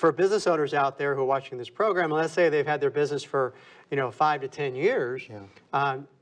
for business owners out there who are watching this program, let's say they've had their business for 5 to 10 years,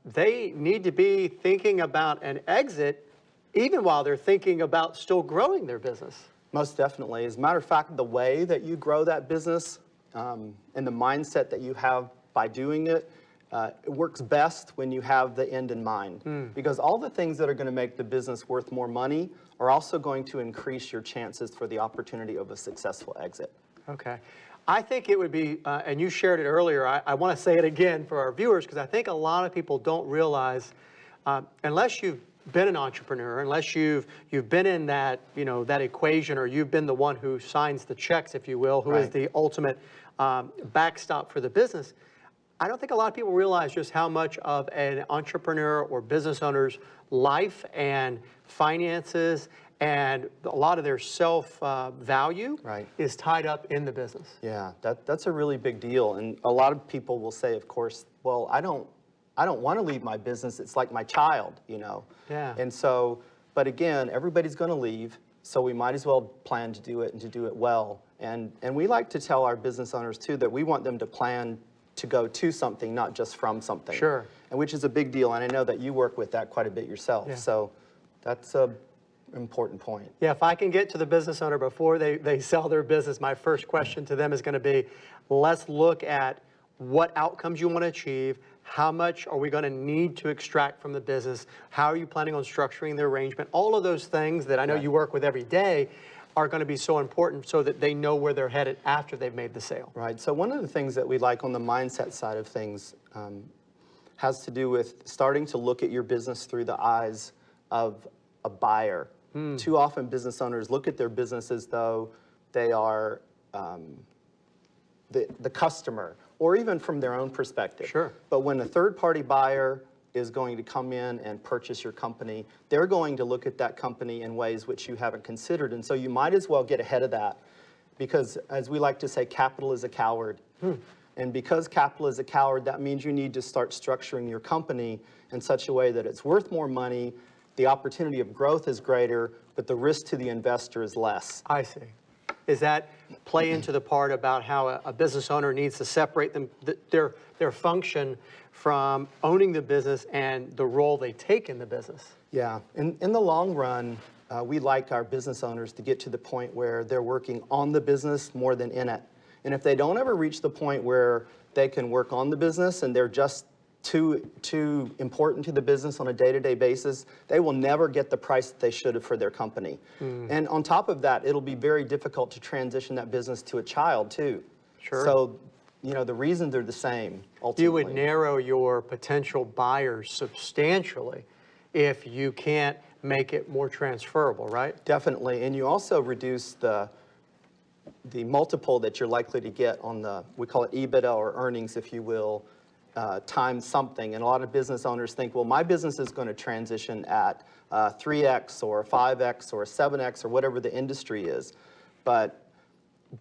they need to be thinking about an exit even while they're thinking about still growing their business. Most definitely. As a matter of fact, the way that you grow that business and the mindset that you have by doing it, it works best when you have the end in mind. Because all the things that are going to make the business worth more money are also going to increase your chances for the opportunity of a successful exit. Okay. I think it would be, and you shared it earlier, I want to say it again for our viewers, because I think a lot of people don't realize, unless you've been an entrepreneur, unless you've been in that, that equation, or you've been the one who signs the checks, if you will, who is the ultimate backstop for the business, I don't think a lot of people realize just how much of an entrepreneur or business owner's life and finances and a lot of their self-value is tied up in the business. Yeah, that's a really big deal. And a lot of people will say, of course, well, I don't want to leave my business. It's like my child, Yeah. And so, but again, everybody's going to leave, so we might as well plan to do it and to do it well. And we like to tell our business owners, too, that we want them to plan to go to something, not just from something. Sure. And which is a big deal, and I know that you work with that quite a bit yourself. Yeah. So that's a important point. Yeah, if I can get to the business owner before they sell their business, my first question to them is going to be, let's look at what outcomes you want to achieve, how much are we going to need to extract from the business, how are you planning on structuring the arrangement, all of those things that I know you work with every day are going to be so important so that they know where they're headed after they've made the sale. Right, so one of the things that we like on the mindset side of things has to do with starting to look at your business through the eyes of a buyer. Too often business owners look at their business as though they are the customer, or even from their own perspective. Sure. But when a third-party buyer is going to come in and purchase your company, they're going to look at that company in ways which you haven't considered. And so you might as well get ahead of that, because as we like to say, capital is a coward. And because capital is a coward, that means you need to start structuring your company in such a way that it's worth more money, the opportunity of growth is greater, but the risk to the investor is less. I see. Does that play into the part about how a business owner needs to separate their function from owning the business and the role they take in the business? Yeah, in the long run, we like our business owners to get to the point where they're working on the business more than in it. And if they don't ever reach the point where they can work on the business and they're just too important to the business on a day-to-day basis, they will never get the price that they should have for their company. And on top of that, it'll be very difficult to transition that business to a child too. Sure. So, the reasons are the same, ultimately. You would narrow your potential buyers substantially if you can't make it more transferable, right? Definitely, and you also reduce the multiple that you're likely to get on we call it EBITDA, or earnings, if you will, times something. And a lot of business owners think, well, my business is going to transition at 3x or 5x or 7x or whatever the industry is. But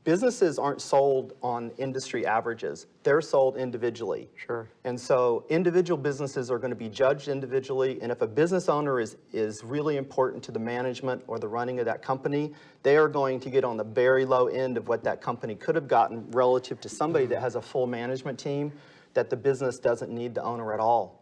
businesses aren't sold on industry averages. They're sold individually. Sure. And so individual businesses are going to be judged individually. And if a business owner is really important to the management or the running of that company, they are going to get on the very low end of what that company could have gotten relative to somebody that has a full management team, that the business doesn't need the owner at all.